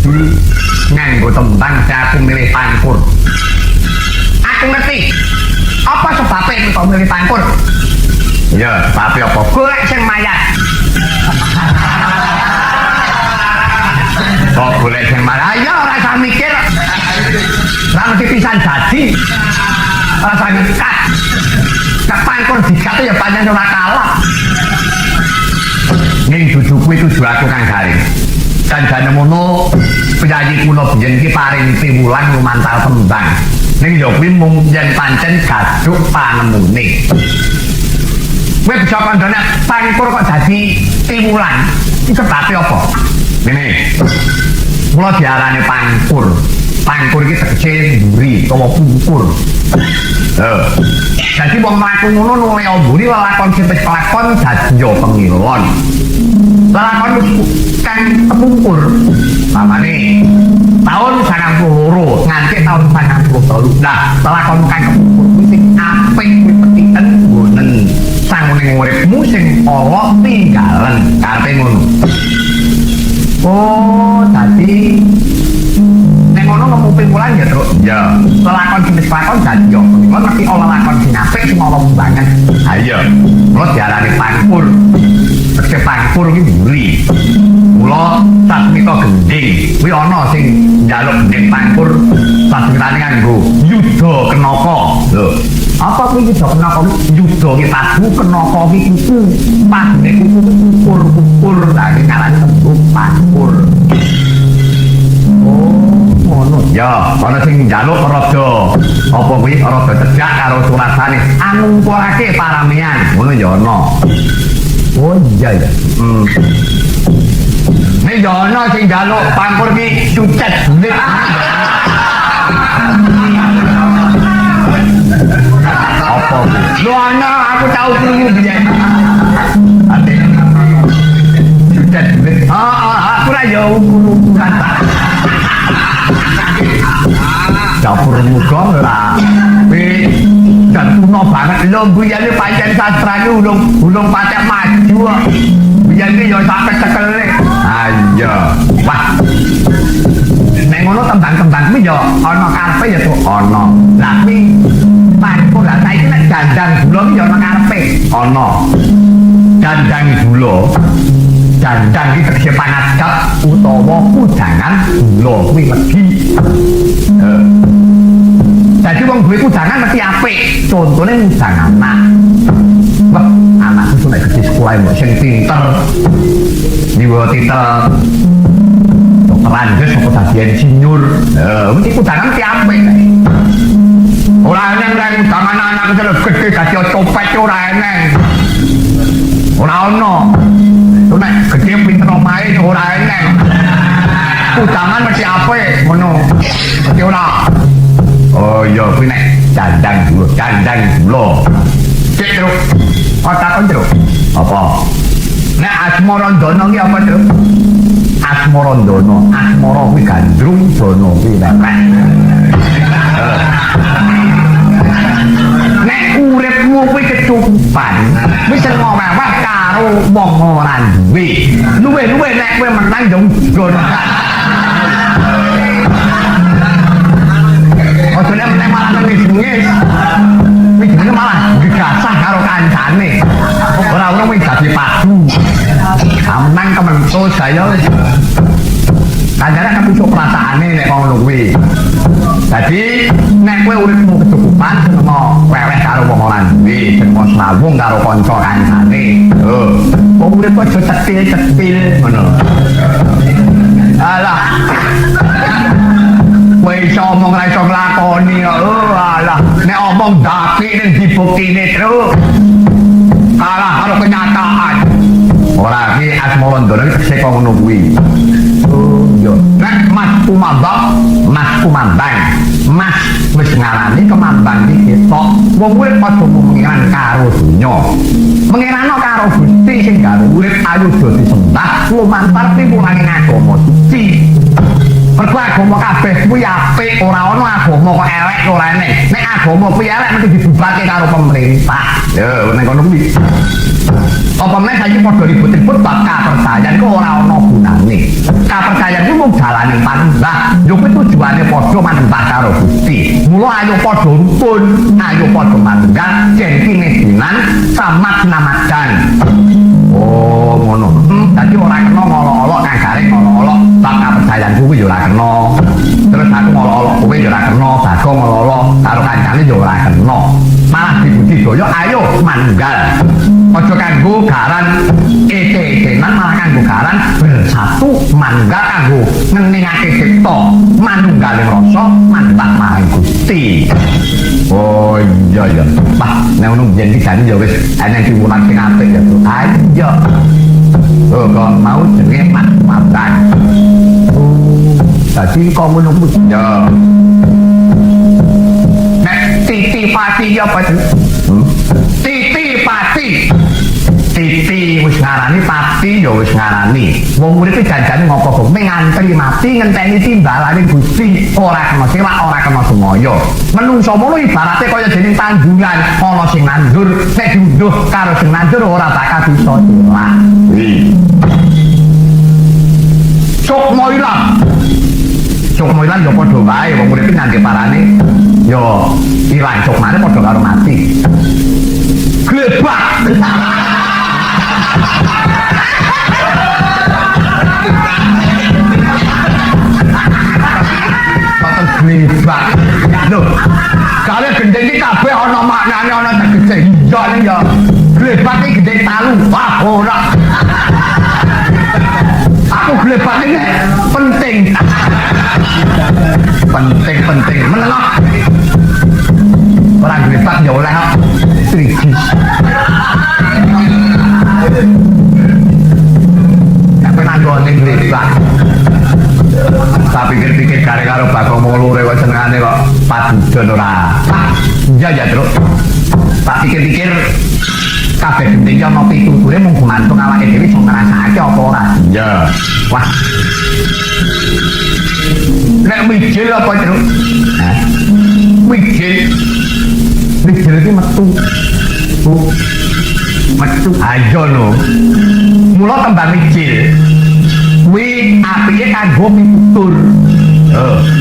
judul nganggo tembang aku milih Pangkur. Aku ngerti. Apa sebabnya kok milih Pangkur? Ya, tapi apa? Golek sing mayat. Kok golek sing mayat? Ya ora usah mikir. Ora mesti pisan jadi. Ora usah ngekat. Nek Pangkur dikat ya pancen ora kalah. Ning duduku itu aku Kang Garing. Kanjane mono penyanyi kula biyen iki paring piwulan lumantar tembang. Ning yo kuwi mung yen pancen gaduk panemune. Kowe bisa kandhane Pangkur kok dadi piwulan. Iki sebabe apa? Ngene. Mula diarani Pangkur. Pangkur iki tegese mburi utawa pungkur. Jadi wong mlaku ngono nuwe mburi lakon sing wis kelakon dadi yo pengilon. Lakon kang kepungkur pamane tahun 92 nganti tahun 93. Nah, lakon kang kepungkur kuwi sing apik kuwi petiten nggonen sanguning uripmu sing ala tinggalen karepe ngono. Oh, dadi nek ngono ngomong piwulan ya, Truk. Ya, lakon sing wis lakon dadi yo pengilon tapi ala lakon sing apik sing ala banget. Ha iya. Terus diarani Pangkur. Tegese Pangkur iki mburi. Mula sasmita gending kuwi ana sing njaluk gending Pangkur sasmitane nganggo yuda kenaka. Lho, apa kuwi yuda kenaka? Yuda ki padu kenaka ki kuku. Padune kuku kukur-kukur lah ngarani tembung Pangkur. Oh, ngono. Ya, ana sing njaluk raja. Apa kuwi raja cedhak karo surasane anungkurake paramean. Ngono ya ana. Oh iya ya. Nek jono sing njaluk Pangkur ki sucet duit. Apa? Lho ana aku tau krungu biyen. Ate. Sucet duit. Aku ra yo ukur-ukuran. Dapur muga ora. Dan kuno banget lho buyane pancen sastrane ulung patek maju. Buyane yo sampe cekele. Ayo. Wah. Nek ngono tembang-tembang kuwi yo ana karepe ya tuh ana. Lah kuwi Pangkur lah saiki nek dandang gula ki yo ana karepe. Ana. Dandang gula. Dandang iki tegese pangadap utawa kudangan gula kuwi legi. Jadi wong duwe kudangan mesti apik. Contone mudang anak. Wah, anak itu nek gede sekolah mbok sing pinter. Niwa titel dokter Andes apa dadi insinyur. Mesti kudangan mesti apik. Ora eneng rek kudangan anak kecil gede dadi copet ora eneng. Ora ono. Nek gede pinter omahe ora eneng. Kudangan mesti apik ngono. Mesti ora. Oh iya, kuwi nek dandang dulu. Cek Truk. Otak Truk. Apa? Nek Asmarandana ki apa, Truk? Asmarandana. Asmara kuwi gandrung, dana kuwi lepek. Nek uripmu kuwi kecukupan, wis ngoweh karo wong ora duwe. Luwe-luwe nek kowe menang yo nggon. Ojone meneh malah nangis-nangis. Kuwi jenenge malah gegasah karo kancane. Ora ono wis dadi padu. Amnang kementus saya wis. Kancane kan iso perasaane nek ngono kuwi. Dadi nek kowe uripmu kecukupan seno weweh karo wong ora duwe, seno slawung karo kanca kancane. Kok urip aja cetil-cetil ngono. Alah. Kowe iso omong ra iso nglakoni kok. Alah, nek omong daki ning dibuktine terus. Kalah karo kenyataan. Ora iki Asmarandana iki tegese kok ngono kuwi. Oh, yo. Nek Mas Kumambang. Mas wis ngarani Kemambang iki ketok. Wong urip padha mengiran karo donya. Mengirano karo Gusti sing gawe urip ayu do disembah lumantar piwulane agama suci. Mergo agama kabeh kuwi apik, ora ono agama kok elek olehne. Nek agama kuwi elek mesti dibubarke karo pemerintah. Lho, nek ngono kuwi. Apa meneh saiki padha ribut-ribut bab kapercayan kok ora ono gunane. Kapercayan kuwi mung dalane manembah. Yo kuwi tujuane padha manembah karo Gusti. Mula ayo padha rukun, ayo padha manembah jen kinedinan samat namadan. Oh, ngono. Dadi ora kena ngolok-olok kagare ngolok-olok bab kapercayan kuwi yo ora kena. Terus aku ngolok-olok kuwi yo ora kena, bago ngolok karo kancane yo ora kena. Malah dibudidaya ayo manunggal. Aja kanggo garan ete-etenan malah kanggo garan bersatu manunggal kanggo ngeningake cipta manunggaling rasa manembah marang Gusti. Oh iya ya. Bah, nek ngono yen dikane ya wis ana piwulan sing apik ya. Ayo. Oh kok mau jenenge mat-matan. Dadi kok ngono kuwi ya. Nek titi pati ya apa itu? Titi pati. Titi wis ngarani pati ya wis ngarani. Wong urip janjane ngopo kok ngantri mati ngenteni timbalane Gusti, ora kena selak, ora kena semoyo. Menungso mono ibarate kaya dening tanggungan, ana sing nandur, nek diunduh karo sing nandur ora bakal bisa selak. Sukma ilang. Sukma ilang ya padha wae wong urip nganti parane ya ilang sukmane padha karo mati. Glebak. Glebak. Lho, kare gendeng iki kabeh ana maknane ana tegese. Iya ning ya. Glebak iki gendeng talu. Wah, ora. Aku glebak iki penting. Penting menelok. Ora glebak ya oleh trigi. Tapi nanggone glebak. Tak pikir-pikir karo Bakong Mulure kok senengane kok padudon ora. Iya ya, Truk. Tak pikir-pikir kabeh gendeng ana pituture mung gumantung awake dhewe iso ngrasakake apa ora. Iya. Wah. Nek mijil apa, Truk? Hah? Mijil. Mijil iki metu. Metu aja lho. Mula tembang mijil. Kuwi apike kanggo mitutur.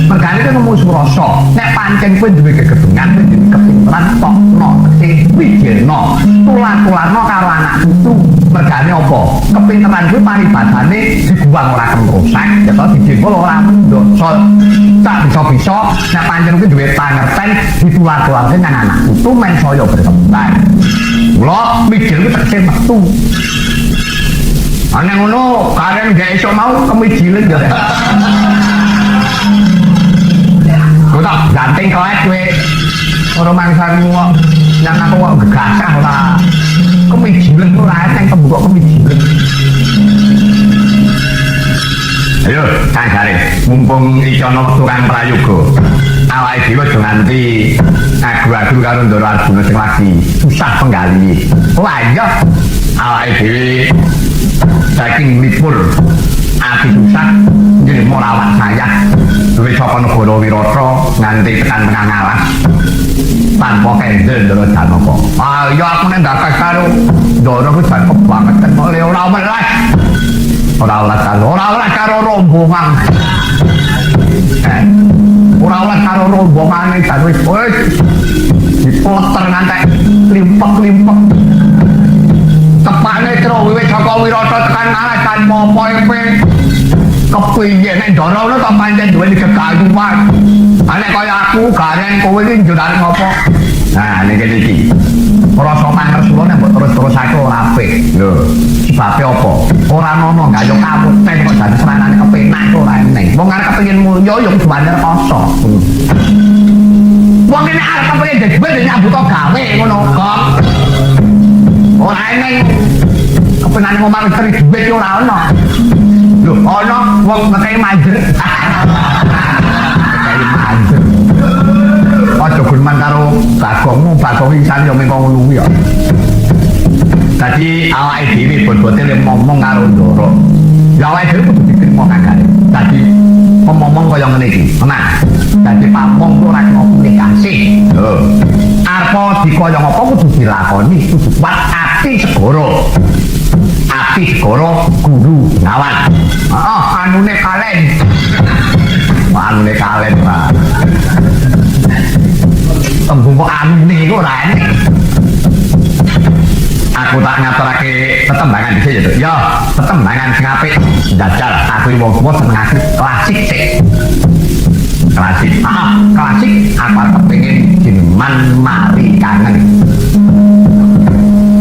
Mergane itu ngomong surasa. Nek pancen kowe duwe kegebengan, kowe duwe kepinteran tokno sing wijilno, tulan-tulanno karo anak putu. Mergane apa? Kepinteran kuwi paribadane dibuang ora kerusak, ya to dijebol ora mendosa. Tak bisa-bisa nek pancen kowe duwe pangerten ditular-tularke nang anak putu men saya berkembang. Mula wijil kuwi tegese metu. Ana ngono, karen gak iso mau kemijilen ya. Kok tak ganteng kelek kowe. Ora mangsamu kok nang aku kok gegasah ora. Kemijilen ora enteng kembuk kemijilen. Ayo, Kang Garing, mumpung iki ana tukang prayoga. Awake dhewe aja nganti adu-adu karo Ndara Arjuna sing lagi susah penggali. Wah iya, awake dhewe saking lipur ati susah jadi morawat saya duwe saka negara Wirata nganti tekan tengah alas tanpa kendel Ndara Janaka. Ah iya aku nek ndak karo Ndara ku jan kebangetan kok ora welas. Ora welas karo rombongan. Ora welas karo rombongan jan wis diploter ngantek limpek-limpek. Tepane Tru wiwit saka Wirata tekan alas tanpa apa-apa. Kepiye nek Ndara ora tak pancen duwe kekayuan. Nek kaya aku garen kowe iki njurane ngopo? Nah niki iki. Rasa mangresula nek mbok terus-terusake ora apik. Lho, sebabe apa? Ora ono gayo kamuten kok dadi seranane kepenak ora eneng. Wong arep kepengin mulya ya kudu banter kosong. Wong nek arep kepengin dadi ben nyambut gawe ngono kok. Ora eneng. Kepenane ngomong istri duit ora ono. Lho, ono wong ngekei manjer. Ngekei manjer. Aja gulman karo Bagongmu, Bagong isan yo mengko ngono kuwi ya. Dadi awake dhewe bot-bote ngomong karo Ndara. Ya awake dhewe kudu diterima kagane. Dadi ngomong kaya ngene iki. Tenang. Dadi pamong ora komunikasi. Arep dikaya apa kudu dilakoni, kudu kuat ati segoro. Ati segoro guru ngawan. Heeh, anune kalen. Anune kalen, Pak. Tembung kok anune iku ora enek. Aku tak ngaturake tetembangan dhisik ya, Duk. Ya, tetembangan sing apik. Jajal aku wong tuwa seneng aku klasik sik. Klasik. Klasik aku arep kepengin jineman mari kangen.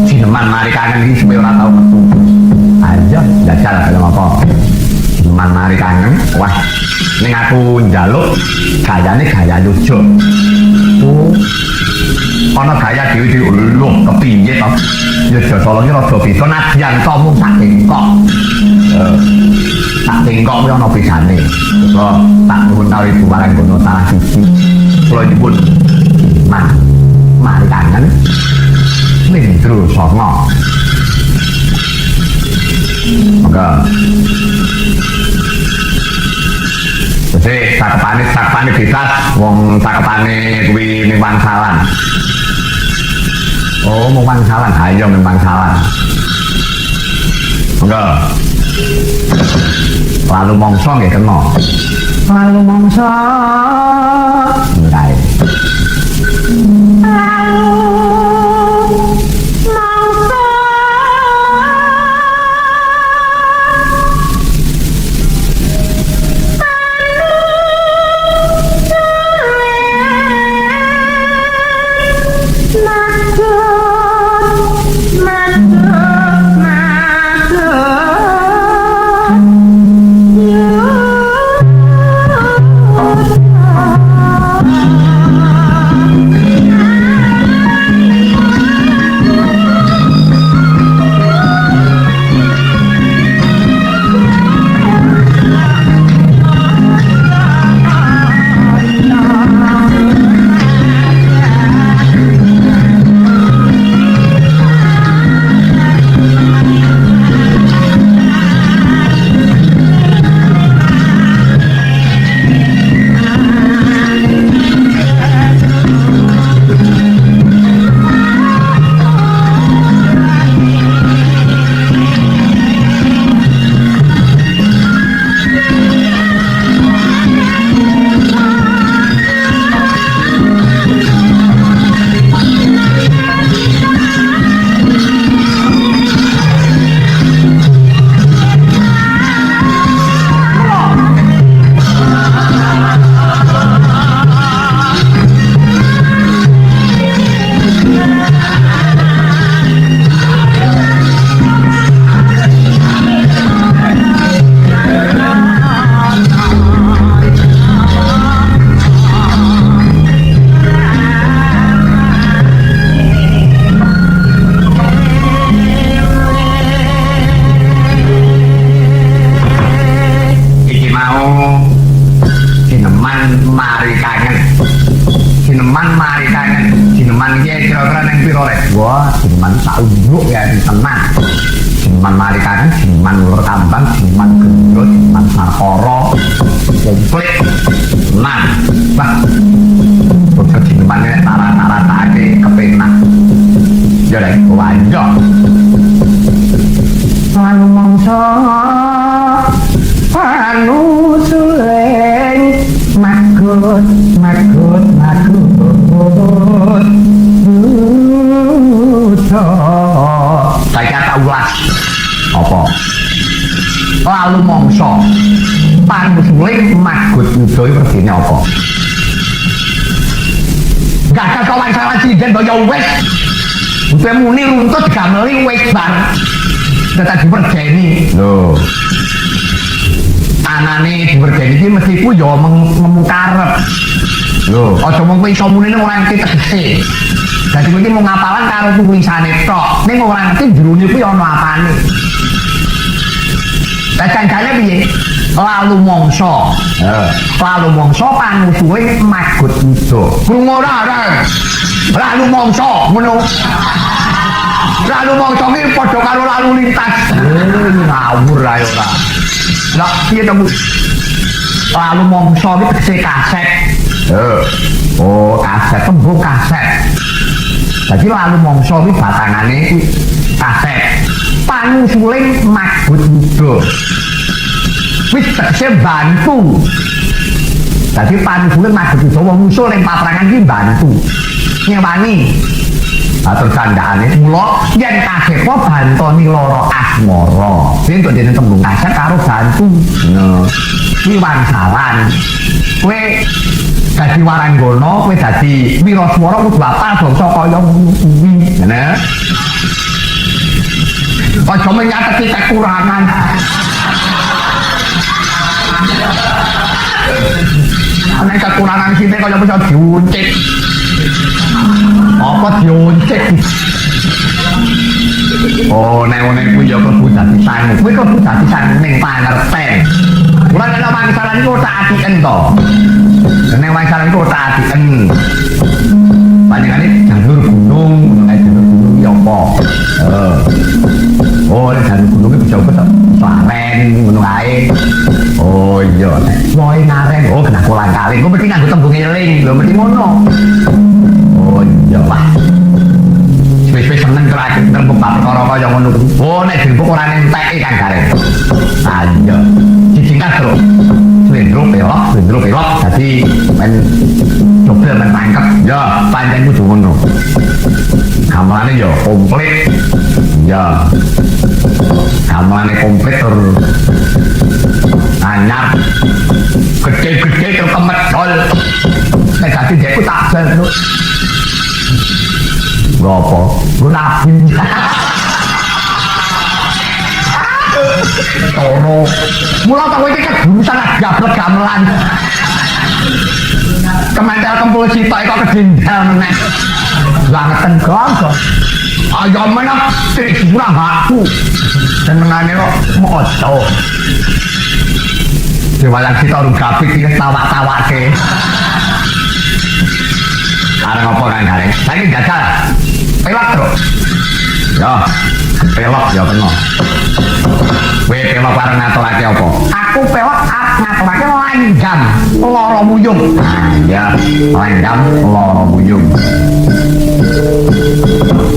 Jineman mari kangen iki supaya ora tau metu. Aja jajal film apa? Jineman mari kangen. Wah, ning aku njaluk gayane gaya lucu. Ana gaya dhewe-dhewe lho kepiye to? Ya jasa iki rada beda nadyan to mung sak bengkok. Sak bengkok kuwi ana bedane. Kula tak nuwun kali Ibu Maranggono salah siji. Kula nyebut mari kangen Lindro Songo. Maka jadi cakepane bebas, wong cakepane kuwi ning Wangsalan. Oh, mau Wangsalan, ayo ning Wangsalan. Enggak. Lalu mongso nggih kena. Lalu mongso. Enggak. Lalu mongso panusule magut udoy werdine apa? Gak ada kawan salah cinden kaya wis. Udah muni runtut gameli wis bar. Tetap diperjeni. Lho. Anane diperjeni iki mesti ku ya memukarep. Lho, aja mung kowe iso muni ora ngerti tegese. Dadi kowe iki mung ngapalan karo tulisane tok. Ning ora ngerti jerone kuwi ana apane. Lah cancane piye? Lalu mongso. Lalu mongso panusuhe magut udo. Krungu ora? Lalu mongso ngono. Lalu mongso iki padha karo lalu lintas. Ngawur ae ora. Lah piye to, Bu? lalu mongso iki tegese kaset. Oh, kaset tembung kaset. Jadi lalu mongso iki batangane iki kaset. Panusuling magut muda. Wis tegese bantu. Jadi panusuling magut muda wong musuh ning paprangan iki bantu. Nyewani. Atur candhaane mula yen kasepa bantoni lara asmara. Yen kok dene tembung kaset karo bantu. Nah, kuwi wangsalan. Kowe dadi waranggana, kowe dadi wiraswara kudu apal bangsa kaya ngono kuwi. Ngene. Aja menyateti kekurangan. Nek kekurangan sithik kaya bisa diuncit. Apa diuncit? Oh, nek ngene kuwi ya klebu dadi sangu. Kuwi klebu dadi sangu ning pangerten. Kula nek wangsalan iku tak atiken to. Nek wangsalan iku tak atiken. Panjenengane jalur gunung, nek jalur gunung ya apa? Oh, nek jalur gunung iki bisa kok laren ngono ae. Oh iya, nek wae ngaren, oh kena kolang kaling. Kok mesti nganggo tembung eling, lho mesti ngono. Oh iya lah. Wis seneng kerak ngrembug perkara kaya ngono kuwi. Oh nek dirembug ora enteki kan gare. Ah iya. Disingkat terus. Slendro pelok dadi men coba men tangkep. Ya, pancen kudu ngono. Gampangane ya komplit. Ya. Gampangane komplit terus anyar gede-gede terus kemedol. Nek dadi dekku tak bel. Apa? Gue nabi. Tono. Mula tau iki keburusan gablek gamelan. Kementel kempul sitok kok kedindal meneh. Langeten gonggo. Ayo meneh sik kurang aku. Senengane kok moco. Diwalang sitok rung gapit iki tawak-tawake. Areng apa kan gareng? Saiki jajal. Pelok terus. Ya, pelok ya kena. Kowe pelok arep ngaturake apa? Aku pelok arep ngaturake langgam lara muyung. Ya, langgam lara muyung.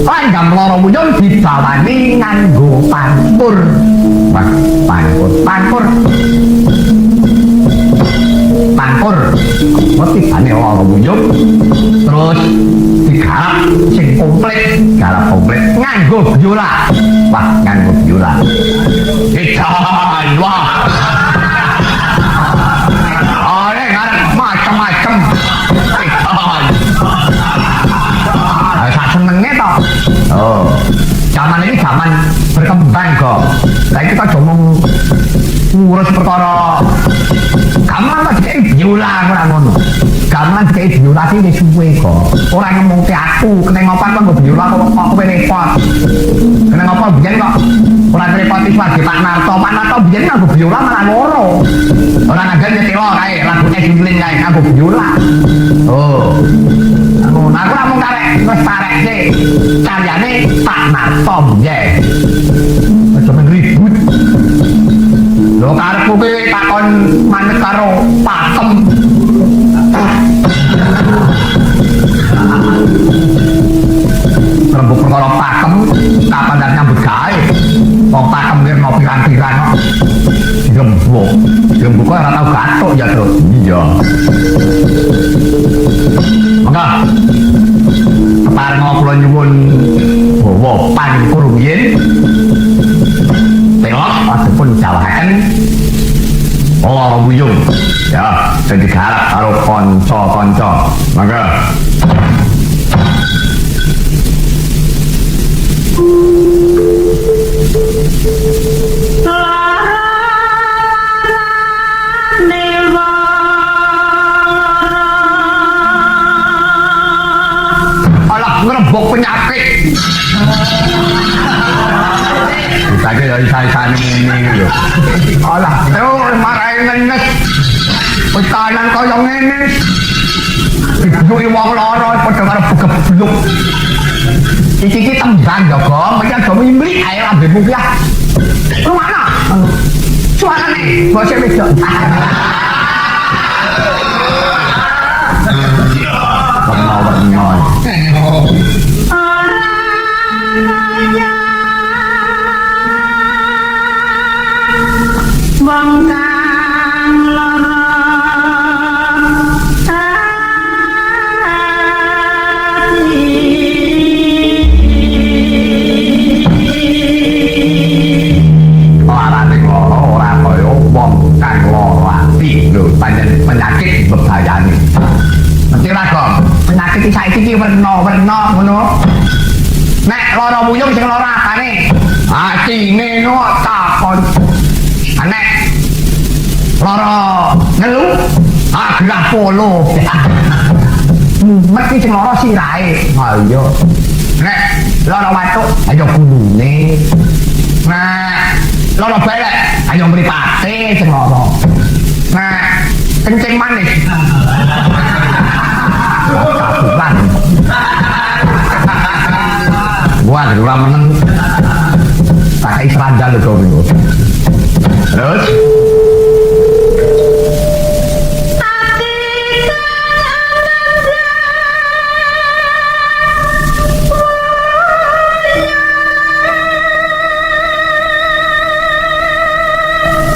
Langgam lara muyung dibawani nganggo pantur. Wah, pantur. Motibane lara muyung. Terus digarap sing komplit, garap komplit nganggo biola. Wah, nganggo biola. Edan, wah. Are ngarep macam-macam. Edan. Sak senenge to. Oh. Zaman ini zaman berkembang kok. Saiki kita ngomong ngurus perkara gamelan kok dikei biola ora ngono. Gamelan dikei biola iki wis suwe kok. Ora ngomongke aku, kene ngopan kok biola kok kowe repot. Kene ngopo biyen kok ora repot iki Pak Narto. Pak Narto biyen nganggo biola malah loro. Ora nganggo nyetelo kae, lagu Edwin kae nganggo biola. Oh. Aku ora mung karek wis parek sih. Karyane Pak Narto biyen. Aja ribut. Lho karepku kowe takon manut karo pakem. Rembug perkara pakem kapan dak nyambut gawe. Wong pakem ngerno pirang-pirang kok. Gembuk kok ora tau gatuk ya, Tru. Iya. Mangga. Kepareng kula nyuwun bawa panikur rumiyin. Pelok asupun jawahaken lara muyung ya sing digarap karo kanca-kanca. Mangga. Alah ngrembug penyakit. Kita dari sana ini lho. Alah, marai ngenes. Pekanan kaya ngene. Dibuki wong lara padha karo begebluk. Iki tembang ya, Gong. Menyang do mimli ae lambemu ki ah. Lu mana? Suarane bose wedok. penyakit berbahayane. Mesti ora kok. Penyakit iki saiki iki werna-werna ngono. Nek lara muyung sing lara apane? Atine no takon. Nek lara ngelu, gerah polo. Mesti sing lara sirahe. Ha iya. Nek lara watuk, ayo gulune. Nah, lara belek, ayo mripate sing lara. Nah, kencing manis. Kabulan. Wah, ora meneng. Tak kei serandal lho kok. Terus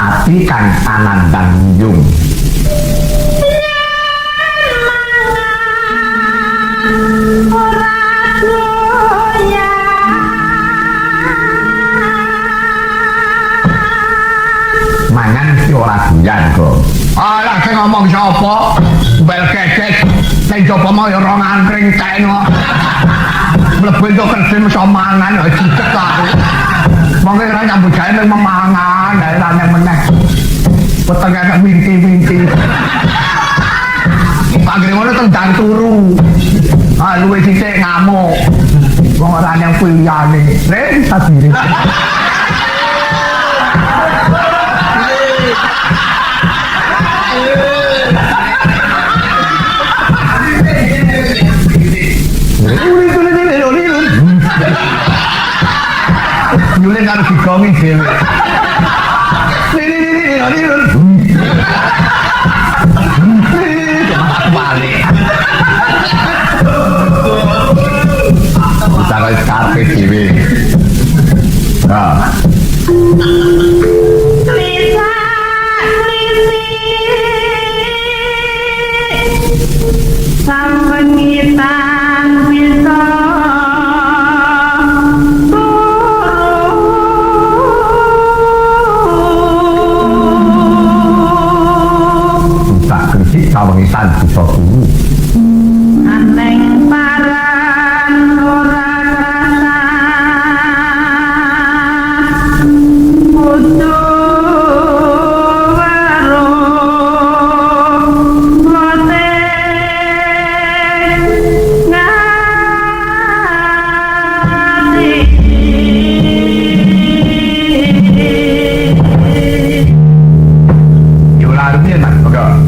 ati kang anandang yung mangan mesti ora doyan kok. Alah sing ngomong sapa? Bel kecek sing coba mau ya ora ngangkring tekno. Mlebu entuk kerja mesti mangan ya cicek aku. Monggo ora nyambut gawe memang mangan, ae ra nek meneh. Wetenge nek minti-minti. Panggil ngono tendang turu. Ah luwe sithik ngamuk. Wong ora nang pilihane. Rek sadire. Nyuling harus digongi dhewe. Balik. Bisa kaya karpet dhewe. Nah. Sampengitan bisa sawengisan bisa turu aneng paran ora krasan kudu weruh mote ngati yo larune nang kok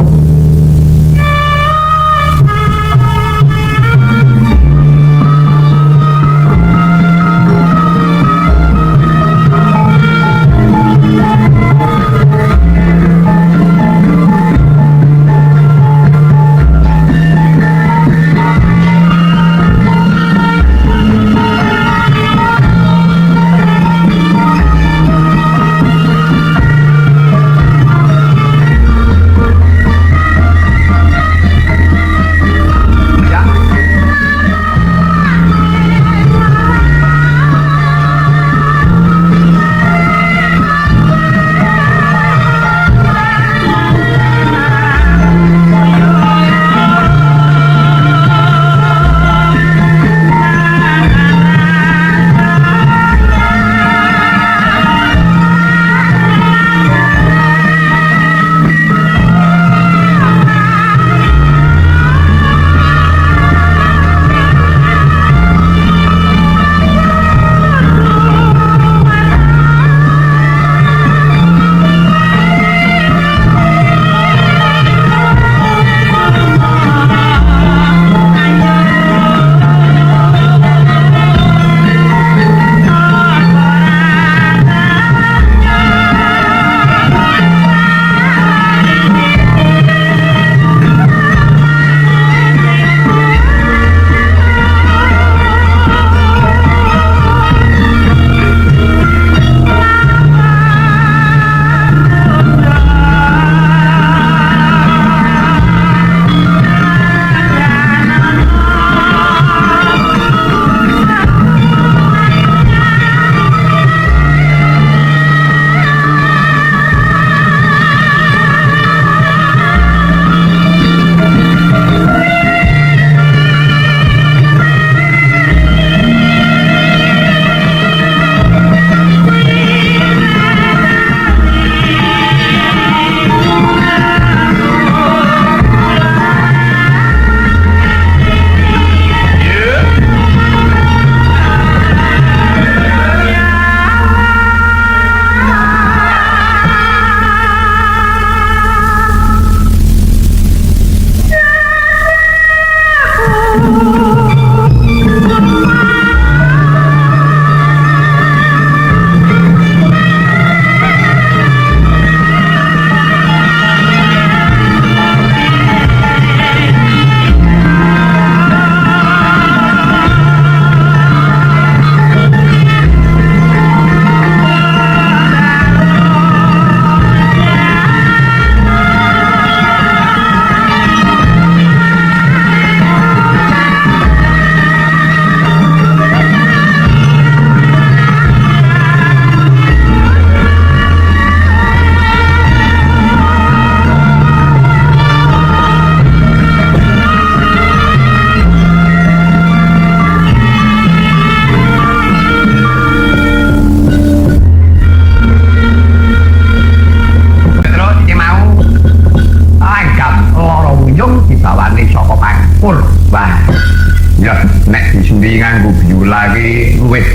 suri nganggo biola iki luwih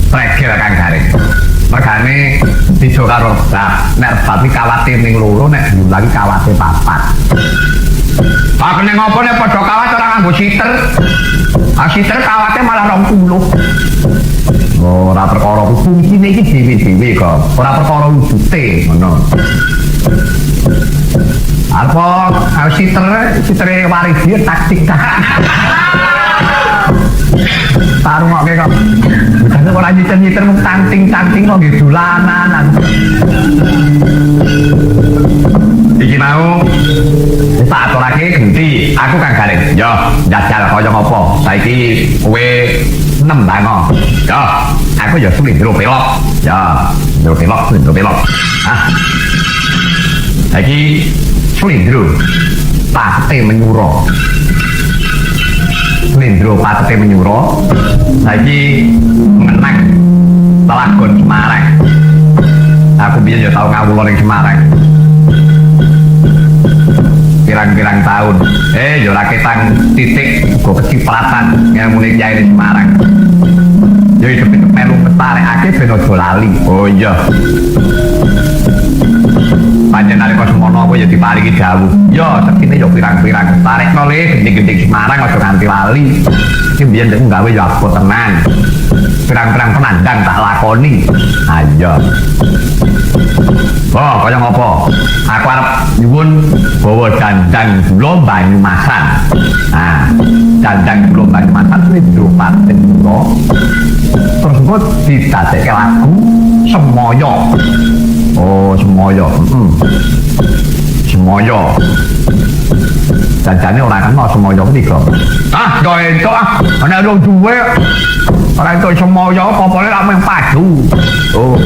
regel Kang Garing. Mergane beda karo nek rebat iki kawate ning loro nek biola iki kawate papat. Pak nek ngopo nek padha kawat ora nganggo siter. Ah siter kawate malah 20. Ora perkara fungsine iki dhewe-dhewe kok. Ora perkara wujute ngono. Apa sitere waris dia taktik tarungoke kok. Bukan ora nyiter-nyiter mung tanting-tanting kok nggih dolanan. Iki mau tak aturake genti, aku Kang Garing. Yo, njajal kaya ngopo? Saiki kowe nembang. Yo, aku yo slindro pelok. Yo, slindro pelok. Ah. Saiki slindro patete menyuro. Slindro patete menyuro. Saiki menang Telagon Semarang. Aku biyen yo tau ngawula ning Semarang. Pirang-pirang tahun. Yo ora ketang titik go kecipratan ngamune Kyai di Semarang. Yo hidup itu melu ketarekake ben aja lali. Oh iya. Panjenengan kok semono apa ya diparingi dawuh. Yo sekine yo pirang-pirang tarekno le gending-gending Semarang aja nganti lali. Iki biyen nek gawe yo aku tenan. Pirang-pirang penandang tak lakoni. Ayo. Oh, kaya ngopo? Aku arep nyuwun bawa dandang kula Banyumasan. Nah, dandang kula Banyumasan Slindro Patete Menyuro. Terus engko didadekke lagu Semoyo. Oh, Semoyo. Semoyo. Jajane ora kena Semoyo niku. Ah, yo entuk ah. Ana rong duwe. Ora entuk Semoyo apa-apane lak mung padu. Oh.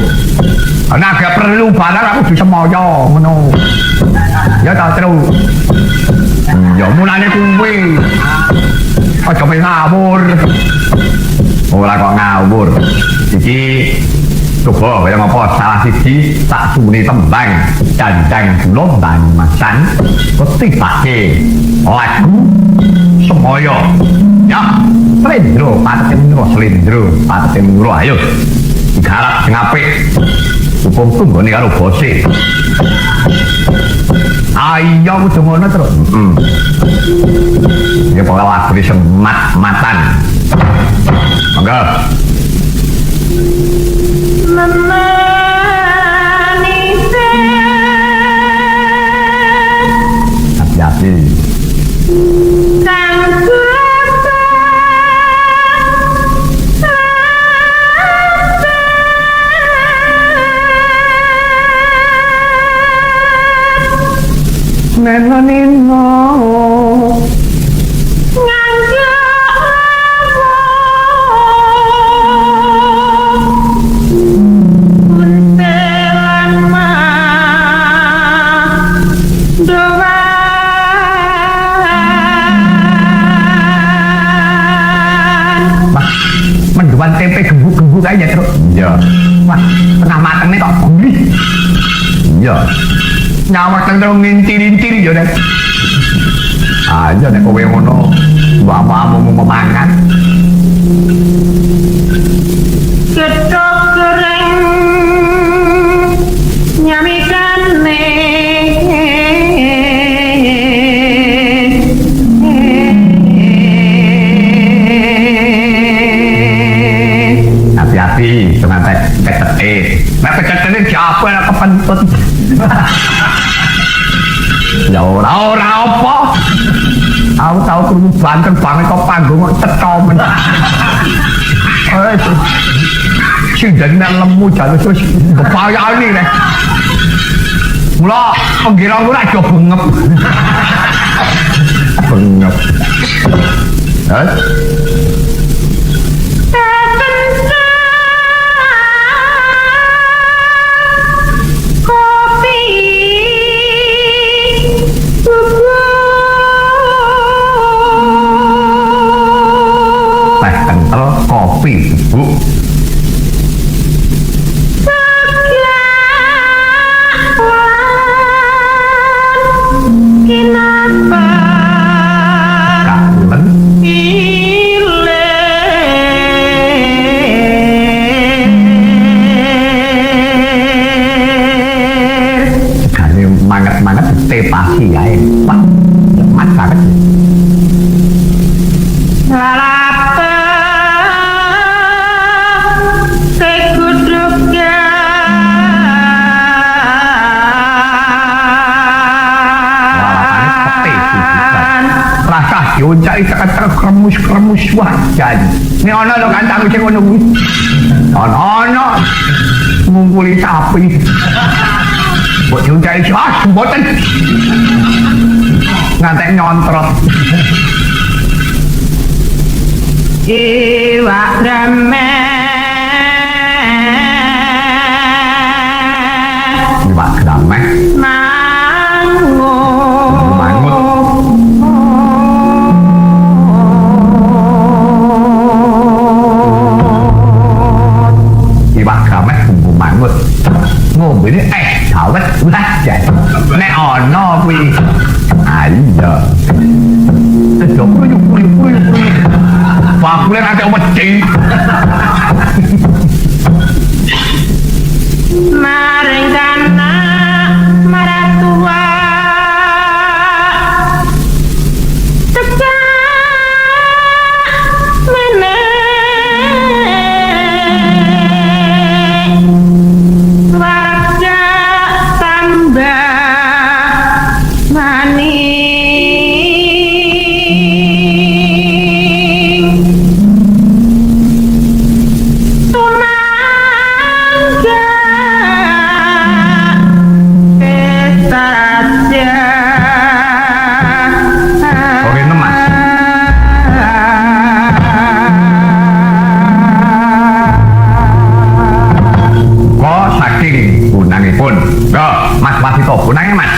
Ana agak perlu barang aku bisa moyo ngono. Ya tak terus. Ya mulane kuwi. Aja main ngawur. Ora kok ngawur. Iki coba kaya ngopo salah siji tak sumuni tembang dandang kula Banyumasan ketibake lagu Semoyo. Ya, Slindro Patete Menyuro, Slindro Patete Menyuro. Ayo. Digarap sing apik. Hukum tunggone karo bose. Ayo kudu ngono terus. Ya pokoke lagu semat-matan. Monggo. Hati-hati. Menanino nganggo puntelan doa menduan tempe gembuk-gembuk aja terus. Iya. Wah, tengah mateng nih kok gurih. Iya. Nyawak tentang ngintir-intir ya nek. Aja nek kowe ngono, mbak-mbakmu mau mangan. Ketok goreng nyamikane. Hati-hati dengan keteke. Nek keteke siapa yang kepentut. Ya ora apa. Aku tau krungu banter banget kok panggung kok cetha men. Sing dadi lemu jan wis bepayani nek. Mula penggirangku ora aja bengep. Bengep. Hah? Kopi, Bu. Kenapa? Kangen. mana tepasi ya. Wah, lemas banget. Lalape seguduknya rasa dioncai sekedar kremus-kremus wajan. Ini ono lo kantang sing ngono kuwi. Ono ngumpuli sapi. Mbok dioncai mboten. Ngantek nyontrot. iwak remen Iwak grameh iwak grameh bumbu mangut ngombe ini dawet wajan nek ono kuwi ayo Jok bakule nanti wedi maring kana maratua cecak meneh warga tambah manis pun, yo, Mas Wasito, punangnya Mas.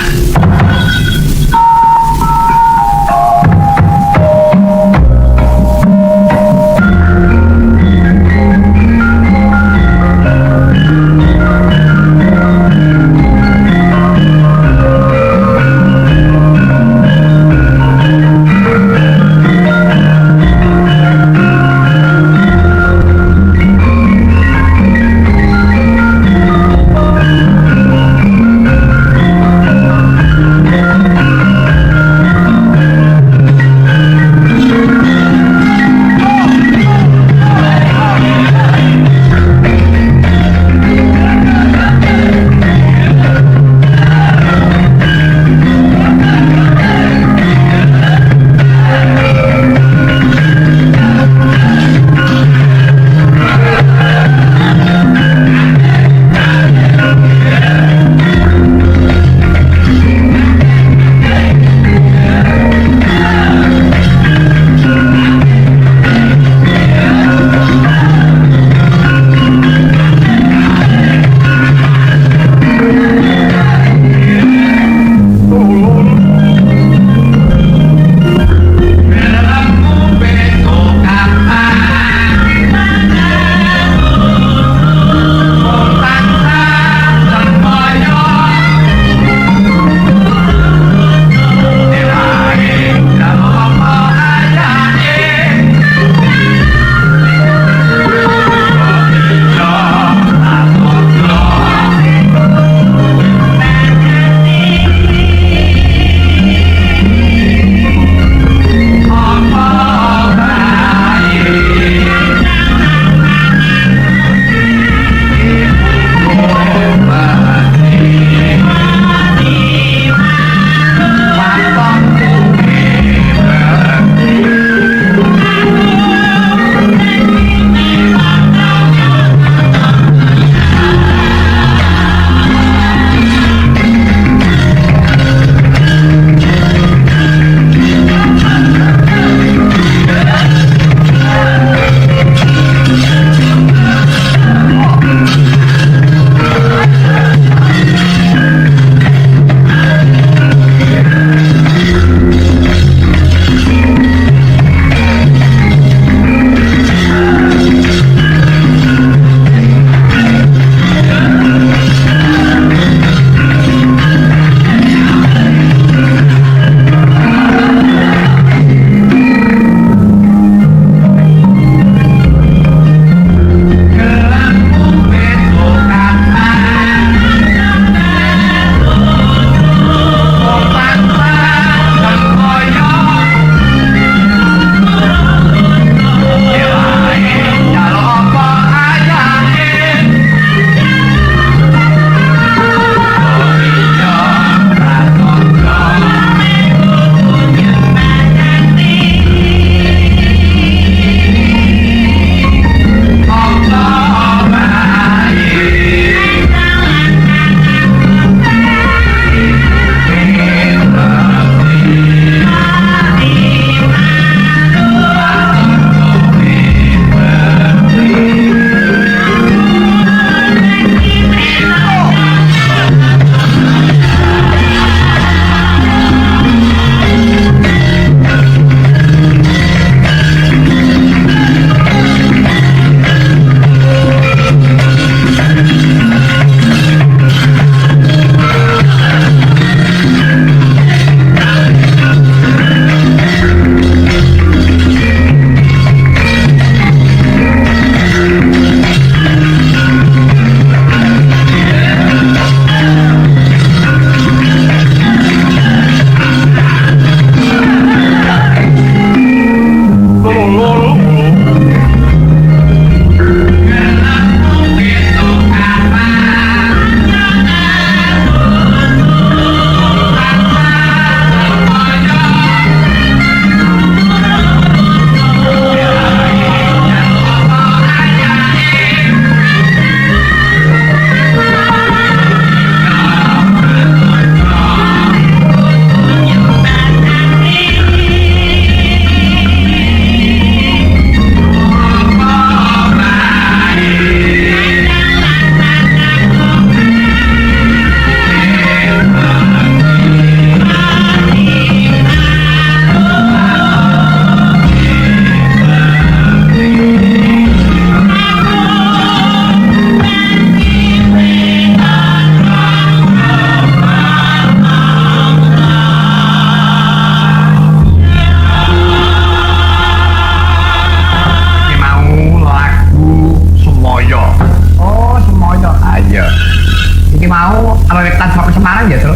Iki mau awetan saka Semarang ya, Tru.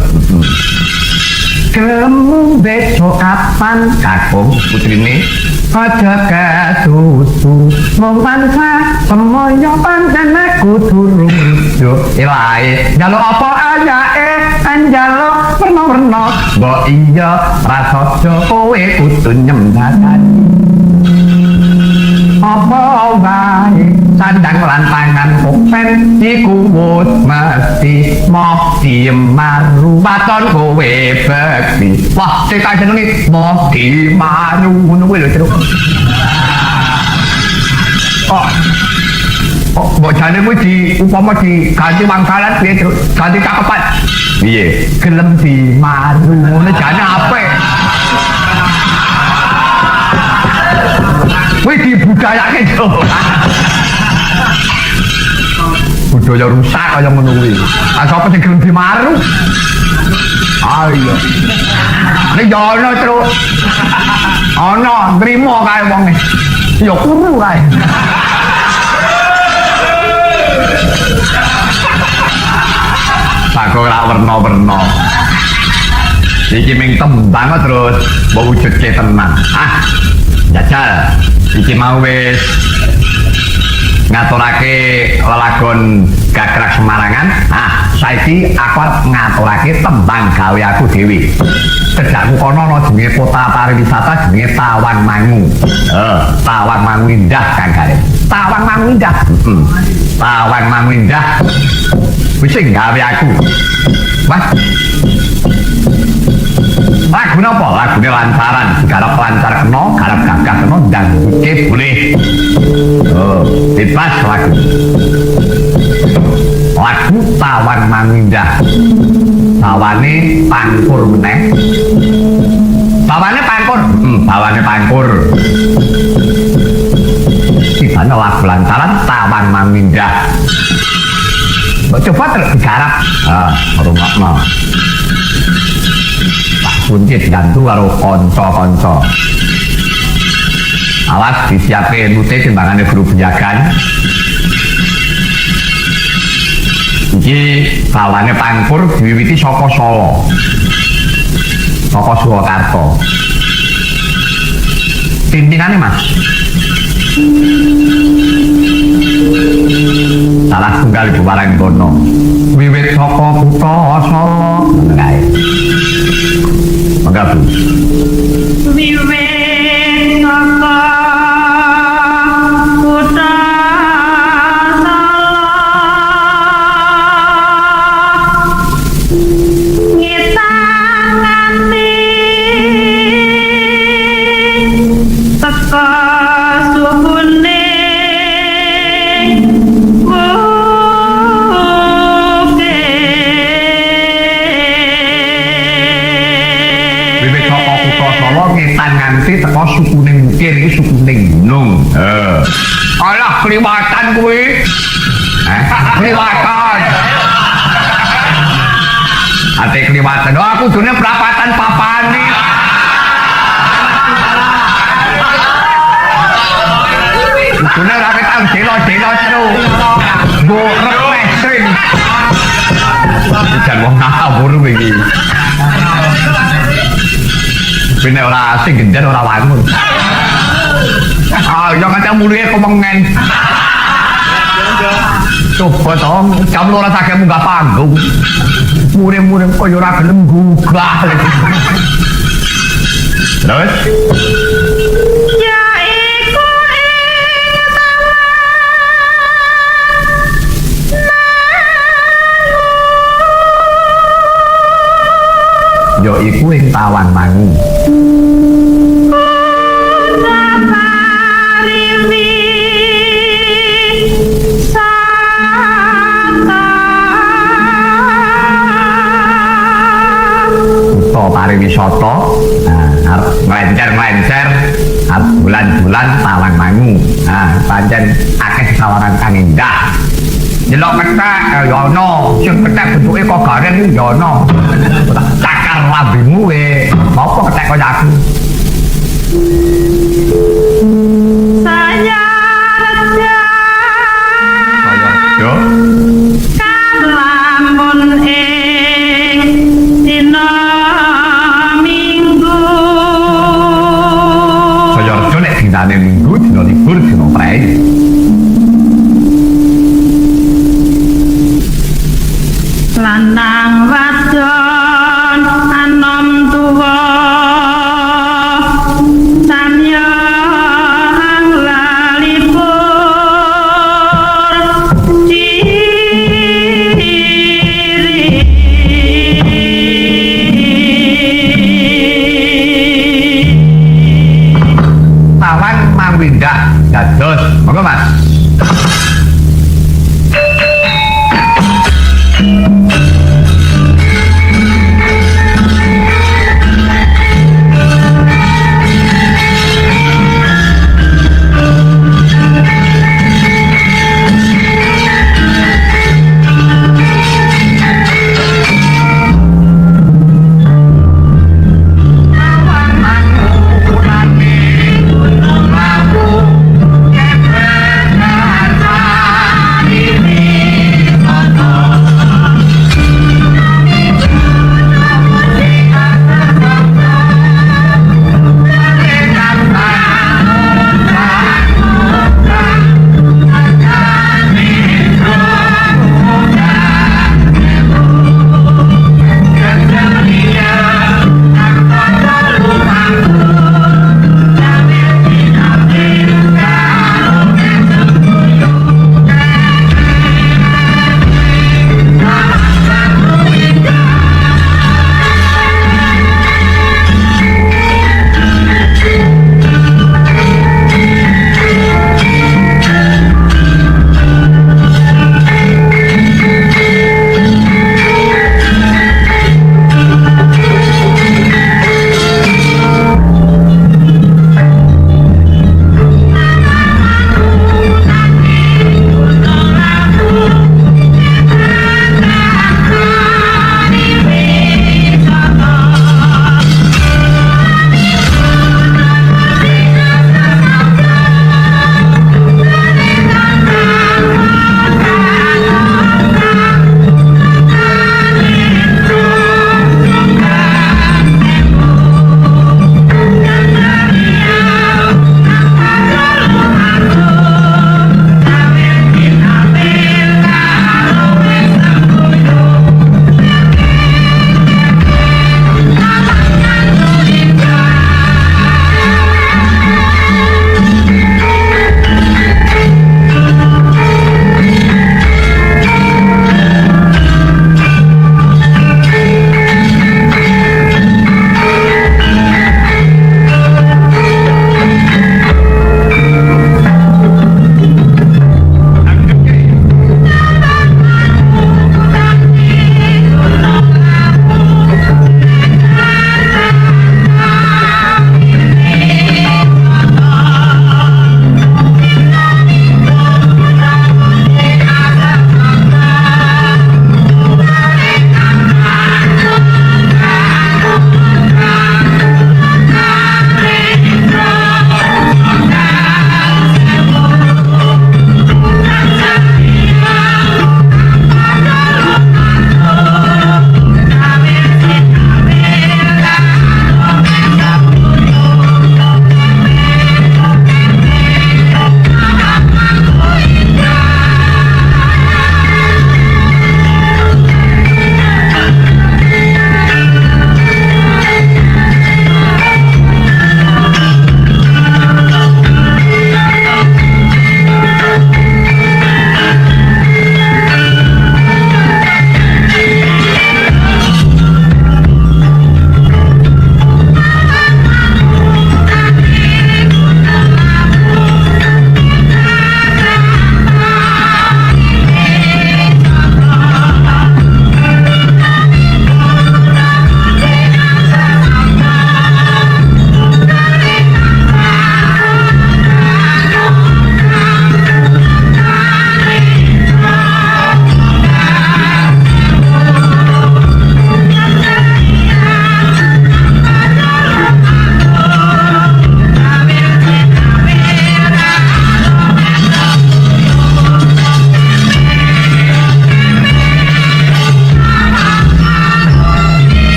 Kemu besok kapan kakung putrine aja kesusu mongpansa semoyo pancen aku durung yo ilahe njaluk apa anyake anjaluk werna-werna mbok iya prasaja kowe kudu nyembadani apa wae sandang lan tangan kopen iku wis mesti mok dimaru waton kowe bekti wah cek jenenge mok dimaru ngono kuwi lho Cuk oh bocane kuwi di upama di ganti wangsalan piye Cuk ganti cakepan piye gelem dimaru ngono jane apik wih dibudayake Cuk. Budaya rusak kaya ngono kuwi. Ah sapa sing gelem dimaru? Ayo. Nek yo ono Cuk. Ono nrimo kae wonge. Ya kuru kae. Pak ora werna-werna. Iki ming tembang terus mbok wujudke tenan. Ah. Jajal, iki mau wis ngaturake lelagon Gagrak Semarangan. Ah, saiki aku arep ngaturake tembang gawe aku dhewe. Cedhakku kono ana jenenge kota pariwisata jenenge Tawangmangu. Tawangmangu indah Kang Garip. Tawangmangu indah. Tawangmangu indah. Wis sing gawe aku. Wah. Lagu napa? Lagune lancaran, garap lancar kena, garap gagah kena, dangduke boleh. Oh, bebas lagu. Lagu Tawangmangu indah. Bawane pangkur meneh. Bawane pangkur. Bawane pangkur. Sibane lagu lancaran Tawangmangu indah. Mbok coba terus digarap. Rungokno. Kuncit gantu karo kanca-kanca. Awas disiape nute timbangane guru penjagaan. Iki bawane pangkur diwiwiti saka Solo. Saka Surakarta. Tintingane Mas. Salah tunggal ibu barang kono. Wiwit saka kutha Solo. Kae. Mangga Bu. Wiwit saka kutha Solo ngetangane teka suhune nganti teko sukune mukir iki sukune gunung. Alah kliwatan kuwi. Kliwatan. Ate kliwatan. Oh aku dune prapatan papani. Dune ora ketang delo-delo terus. Mbok refreshing. Jangan wong ngawur iki. Bene ora sing gendhen ora wangun. Yo ngajak mulih kemengen. Coba to, jam 12 sakit munggah panggung. Murim-murim kaya ora gelem gugah. Terus? ya iku Yo iku ing Tawangmangu. Pariwisata, arep nglencer-nglencer, arep bulan-bulan Tawangmangu. Pancen akeh tawaran kang indah. Delok kethek ya ono, sing kethek bentuke kok garen ya ono. Cakar lambimu we, apa kethek kaya aku? saya reja Kaya yo. kan lamun lanang wadon anom tuwa samya lalipur Tawang mawindah dados monggo Mas.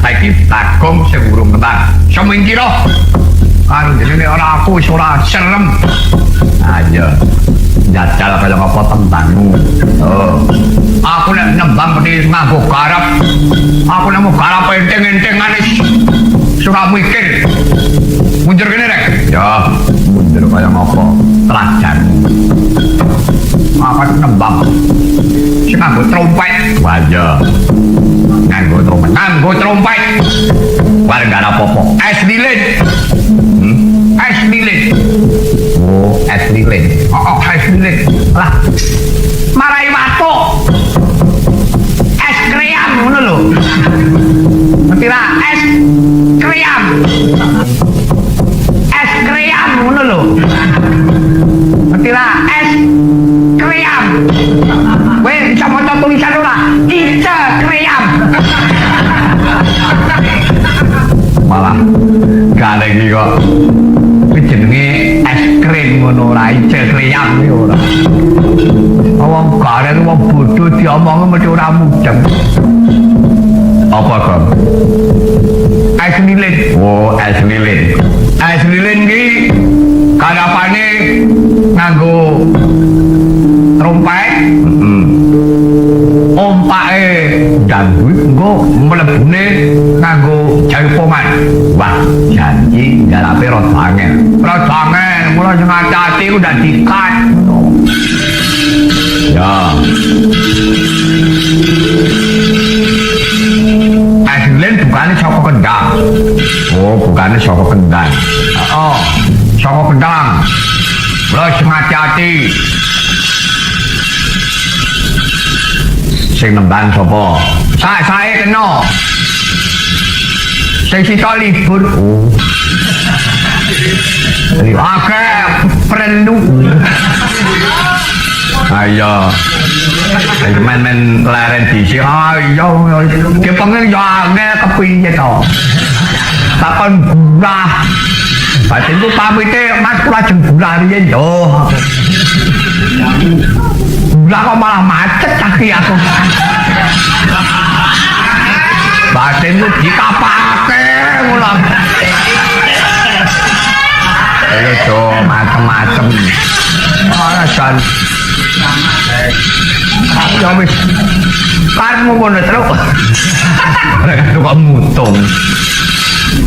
saiki Bagong sing urung kembang. Semingkira Kan jenenge ora aku wis ora serem. Ayo. Jajal kaya apa tentangmu. Oh. Aku nek nembang pedhi nganggo garap. Aku nek mau garap enteng-entengan wis ora mikir. Mundur kene rek. Ya, mundur kaya apa? Teladan. Apa nembang? Sing nganggo trompet. Wah iya. Nganggo trompet. War gak ada apa-apa. Es lilin. Es lilin. Oh, es lilin. Oh, es lilin. Lah. Marai watu. Es kream ngono lho. Ngerti ra? Es kream. Es kream ngono lho. Ngerti ra? Es kream. Kowe bisa maca tulisan ora? Ice kream. Malah gak ada iki kok. Iki jenenge es krim ngono ora ice kream iki ora. Wong gak ada wong bodoh diomong mesti ora mudeng. Apa kok? Es lilin. Oh, es lilin. Es lilin iki kadapane nganggo trompet. Ompake dangdut engko mlebune nganggo jaipongan. Wah, janji garape rada angel. Rada angel, mula sing ati-ati ku ndak dikat. Ya. Aslen bukane saka Kendang. Oh, bukane saka Kendang. Oh, saka Kendang. Mula sing ati-ati. Sing nembang sapa? Sae kena. Sing sita libur. Oh. Akeh perlu. Ayo. Men leren dhisik. Ayo, kepengen yo angel kepiye to. Takon gurah. Batinku pamite Mas kula jeng gurah riyen yo. Lah kok malah macet kaki aku. Batinmu dikapake ngono. Ayo do macem-macem. Ora jan. Ya wis. Karmu ngono terus. Ora kok mutung.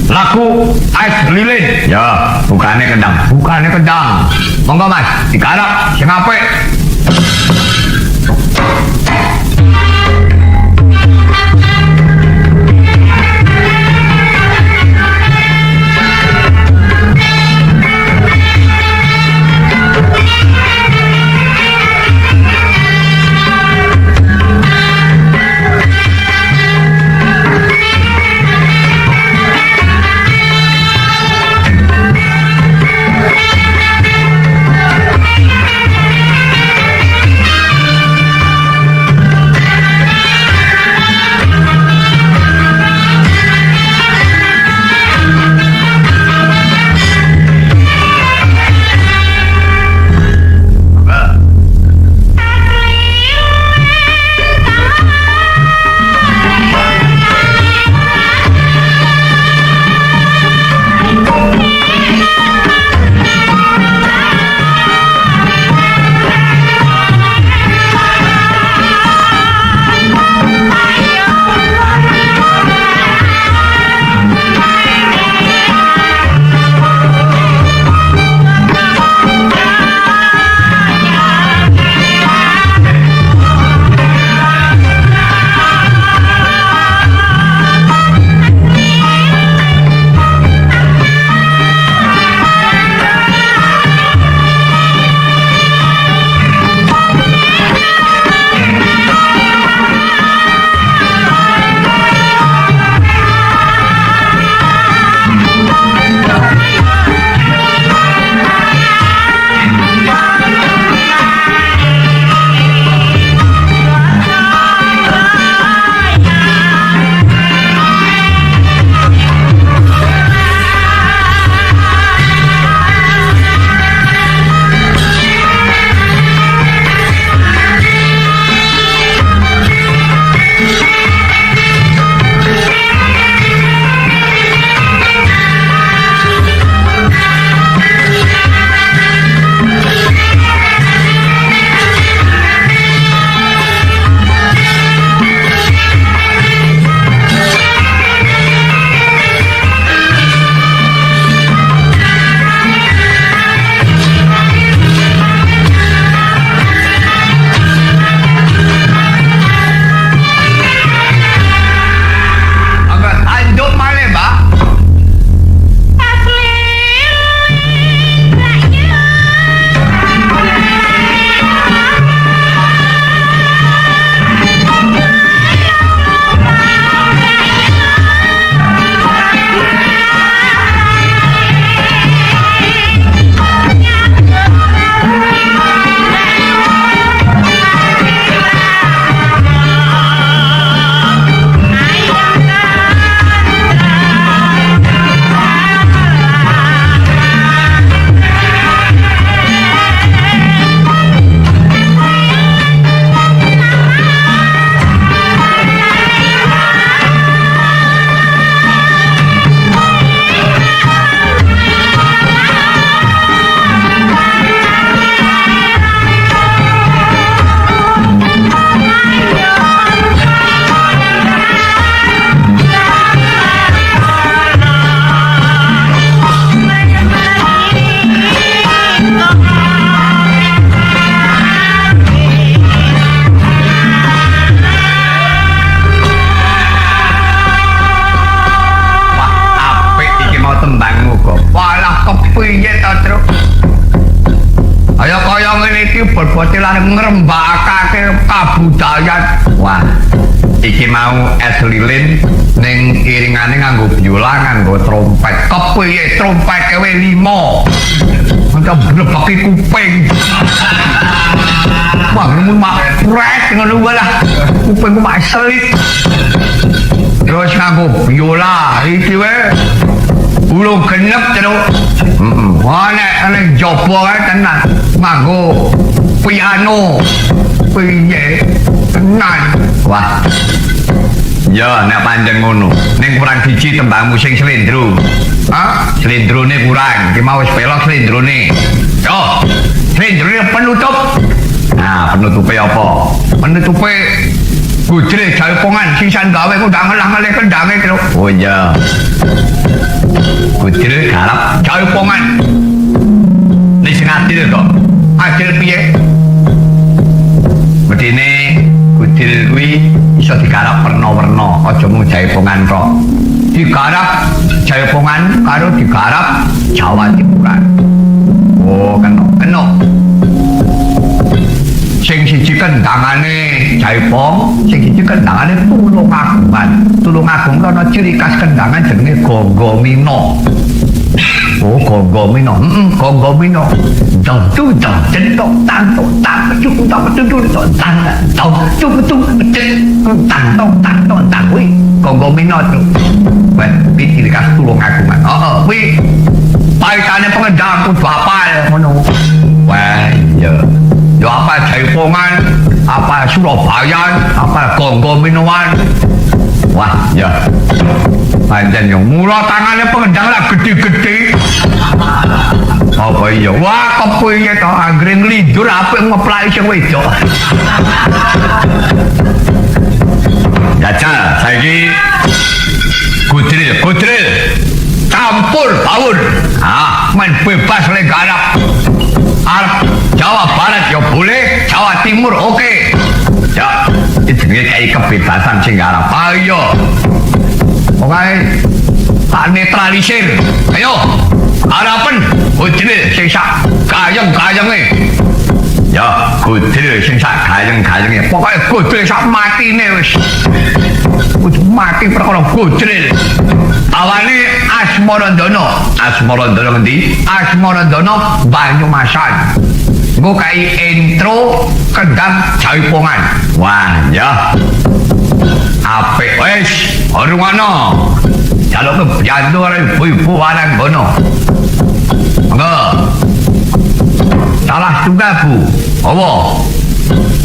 Laku es lilin. Ya, bukane kendang. Monggo Mas, digarap sing apik. lan ngrembakake kabudayan. Wah, iki mau es lilin ning iringane nganggo biola, nganggo trompet. Kepiye trompete we 5. Mangka blebeki kuping. Wah, ngomong mak pret ngono wae lah. Kupingku mak selit. Terus nganggo biola iki we. Ulung genep terus. Nek jopo kae tenan nganggo piano. Piye tenan. Wah. Ya nek pancen ngono. Ning kurang siji tembangmu sing slendro. Hah? Slendrone kurang. Iki mau wis pelok slendrone. Yo. Slendrone penutup. Nah, penutupe apa? Penutupe gujre jaipongan sisan gawe ku ndak ngelah-ngelih kendange terus. Oh iya. Gujre garap jaipongan. Nek sing adil kok. Adil piye? Medine gujre kuwi iso digarap werna-werna, aja mung jaipongan tok. Digarap jaipongan karo digarap Jawa Timuran. Oh, kena. Sing siji kendangane jaipong, sing siji kendangane Tulungagungan. Tulungagung ana ciri khas kendangan jenenge Gonggomino. Oh, Gonggomino. Gonggomino. Dong tu dong jentok tang tok tang cukup tak betul tang tong cukup tang tong tang kuwi Gonggomino tu. Wah, iki ciri khas Tulungagungan. Heeh, kuwi paitane pengendang kudu apal ngono. Wah, iya. Ya apa jaipongan, apa Surabayan, apa Gonggominoan. Wah, ya. Pancen yo mula tangane pengendang lah gede-gede. Apa iya? Wah, kepiye to anggere nglindur apik ngeplaki sing wedok. Jajal, saiki kudril campur baur. Ah, main bebas le garap. Jawa Barat ya boleh, Jawa Timur oke. Ya, itu kayak kebebasan sing garap. Ayo. Oke. Tak netralisir. Ayo. Harapan kudril sing sak kayeng-kayenge. Ya, kudril sing sak kayeng-kayenge. Pokoke kudril sak matine wis. Wis mati perkara kudril. Awane Asmarandono ngendi? Asmarandono Banyumasan. Engko kai intro kendang jaipongan. Wah, ya. Apik wis, orungono. Jaluk kebiyantu karo ibu-ibu warang kono. Monggo. Salah tunggal Bu. Apa?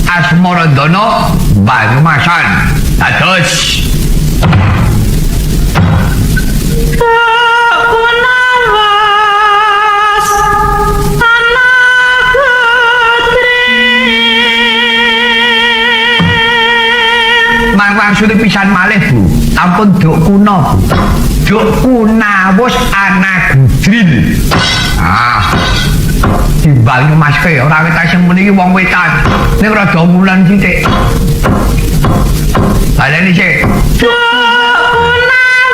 Asmarandono Banyumasan. Dados maksudnya pisan malih Bu, ampun duk kuno, duk kunawus anak gudril. Ah, timbang mas ke orang wetan sing muni wong wetan, ning rada mulan sithik. Baleni sik. Duk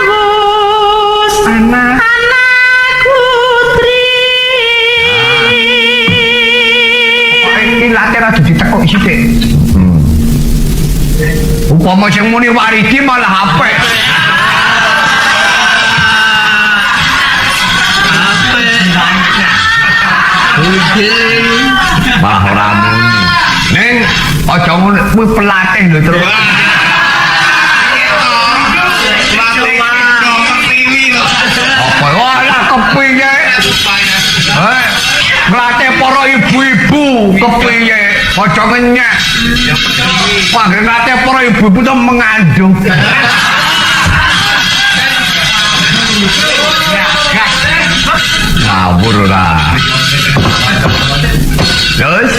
kunawus anak gudril. Iki late rada ditekuk sithik. Upama sing muni waridi malah apik. Malah ora muni. Ning aja ngono kuwi pelatih lho terus. Apa ora kepiye? Nglatih para ibu-ibu kepiye? Aja ngenyek. Wah, nglatih para ibu-ibu to mengandung. Ngawur ora. Terus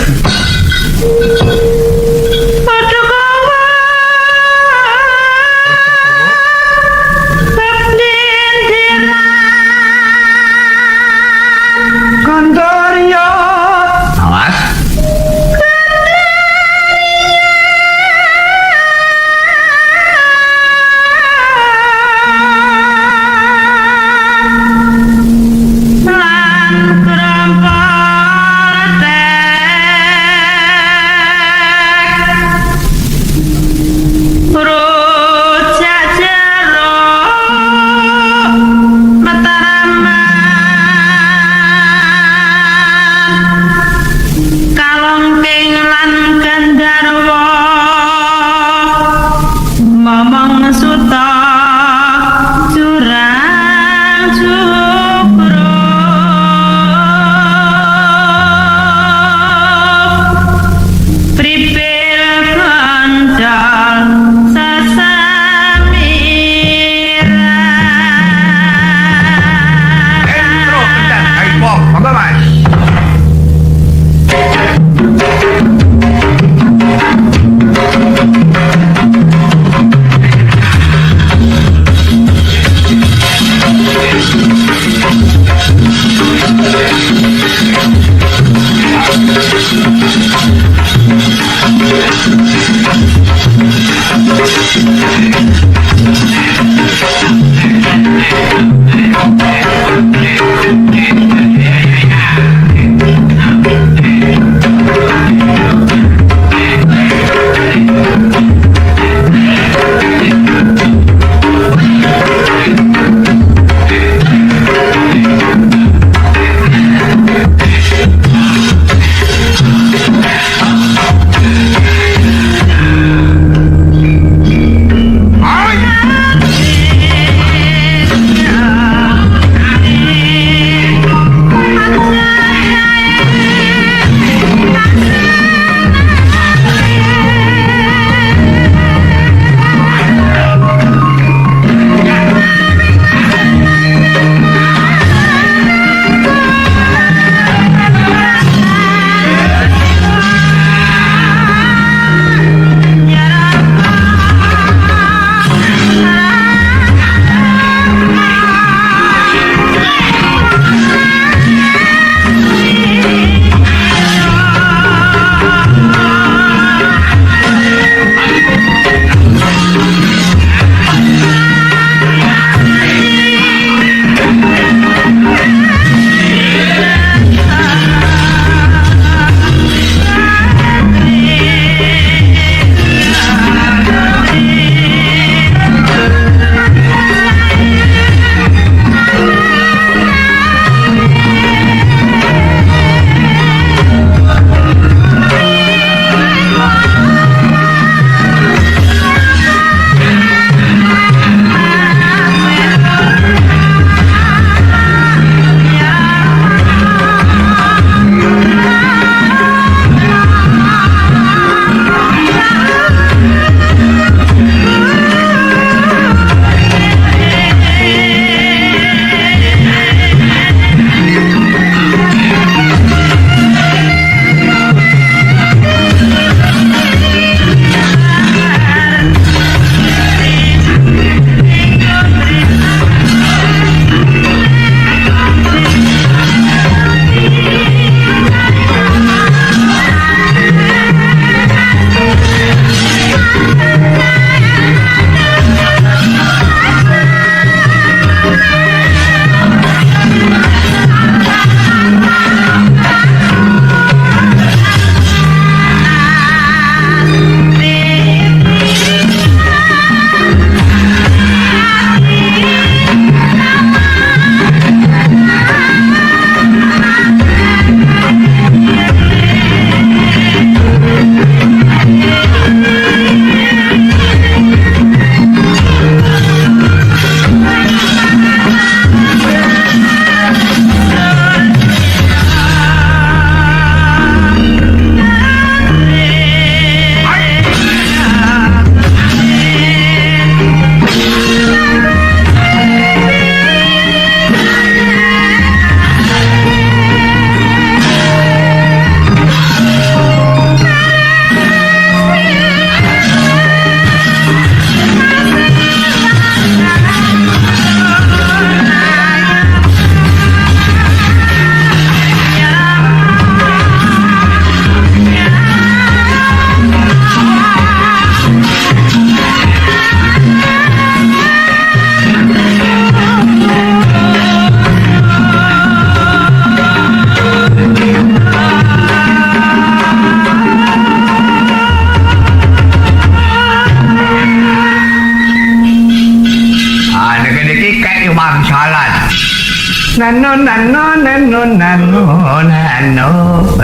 Mana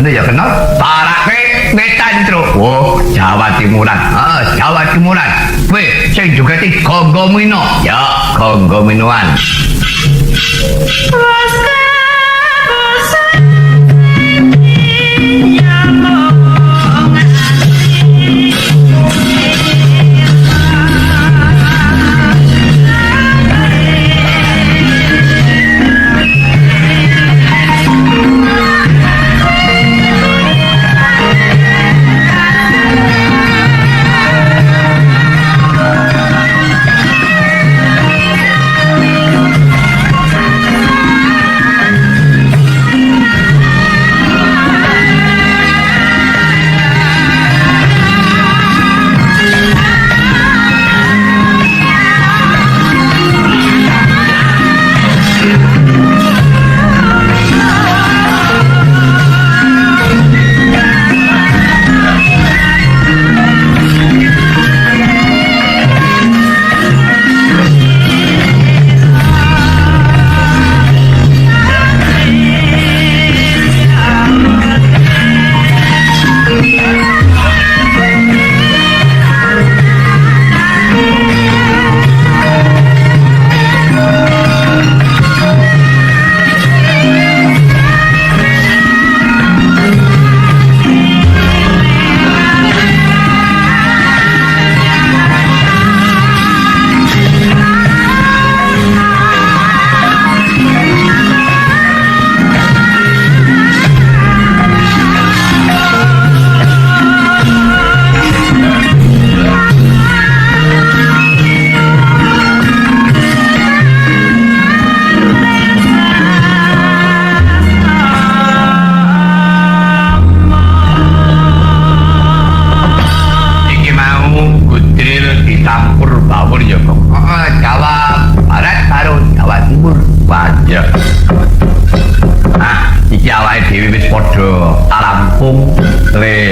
ya kenal? Tarake Wetan Tru. Oh, Jawa Timuran. Jawa Timuran. Weh, sing juga ti Gonggo Mino. Ya, Gonggo Minoan.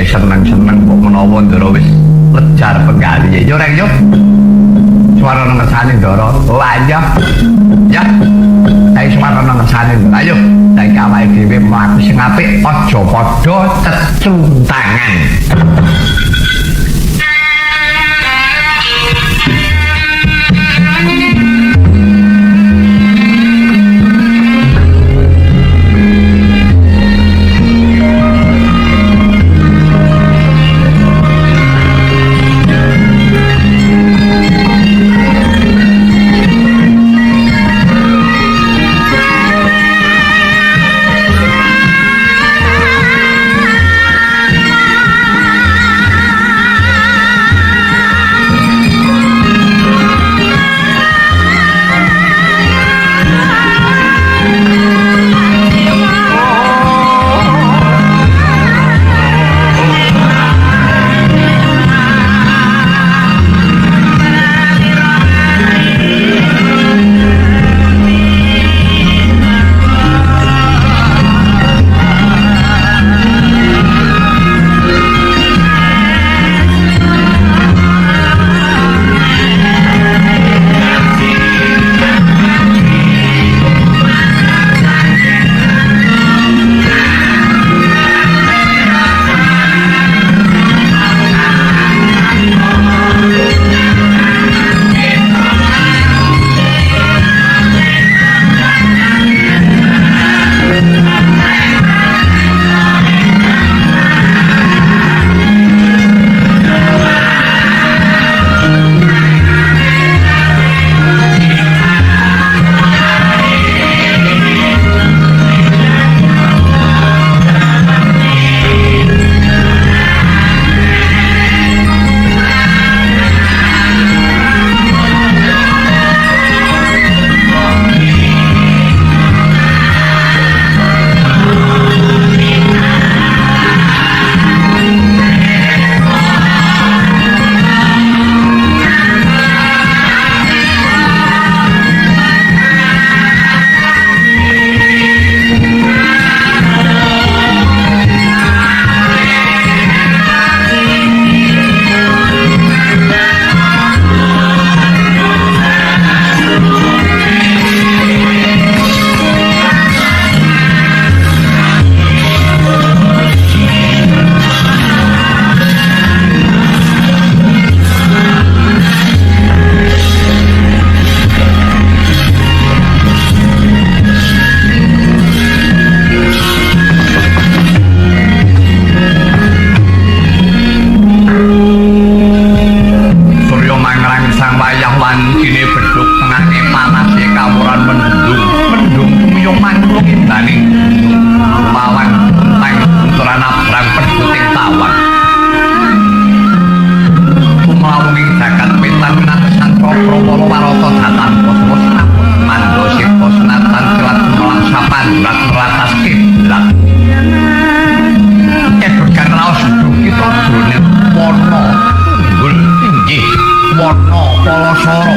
Seneng-seneng kok menawa ndara wis lejar penggali yo rek yo suara ngersane ndara oh ayo ya ayo suara ngersane ayo saiki awake dhewe mlaku sing apik aja padha cecuntangan. kiblat. Kebegan raos kita jroning warna tunggul inggih warna palasara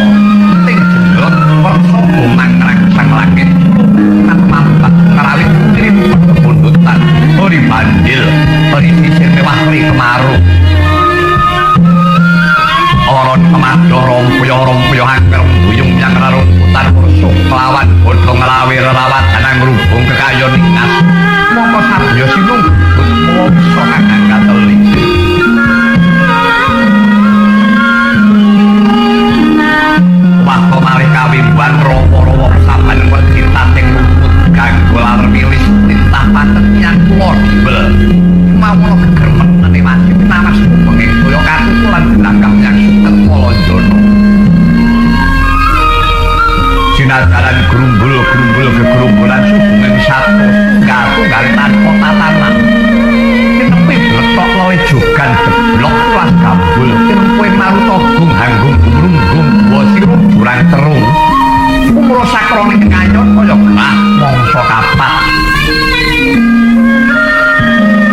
ting jeneng wersa mangkrang sang langit kan mampat ngrawit kirim bundutan ori bandil ori sisir mewah ori kemaru oron kemador rompuyo angker buyung yang rarumputan rusuk kelawan bodong ngelawi rerawat danang ngrubung kekayon ingas mongko sabya sinung mongso kakang kateli waktu malih kawimban romo-romo sampan kita ting rumput ganggu lar milis tintah pantet yang kula dibel mawono gegermen masih namas penging toya katutulan gelanggang yang suket Walondono jinajaran grumbul-grumbul gegerumbulan subungan satu tunggal tanpa tatanan kinepi bletok loe jogan jeblok tulas gambul kinepi maruta gung hanggung gumrung-gung wasiru jurang terung umur sakroni kengayon kaya gelah mongso kapat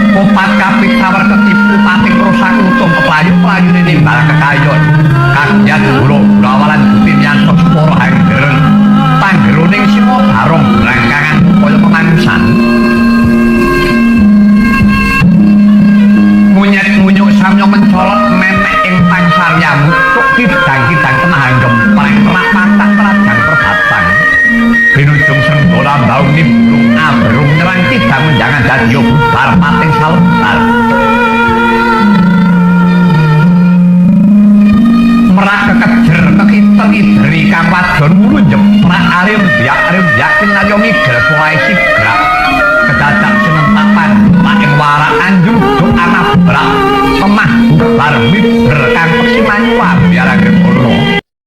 Kopat kapit sawar ketipu pating rusak utung keplayu-playu nimbal kekayon kagian guru awalan bupin yang seporo hanggereng panggeruning simo barong berangkangan kaya pemangsan munyek-munyuk samyo mencolot menek ing pangsaryamu tuk kidang-kidang tengah gempreng terak patang terajang perbatang binujung senggola baung nimbrung aberung nyerang kidang menjangan dadyo bubar pating salebar merak kekejer kekiter-ideri kang wadon mulu jeprak arim-biak pinayomi gersuai sigrak kedadak sinentapan paing warak anjung duk anak berak pemah bubar miber kang peksimanyu biar agak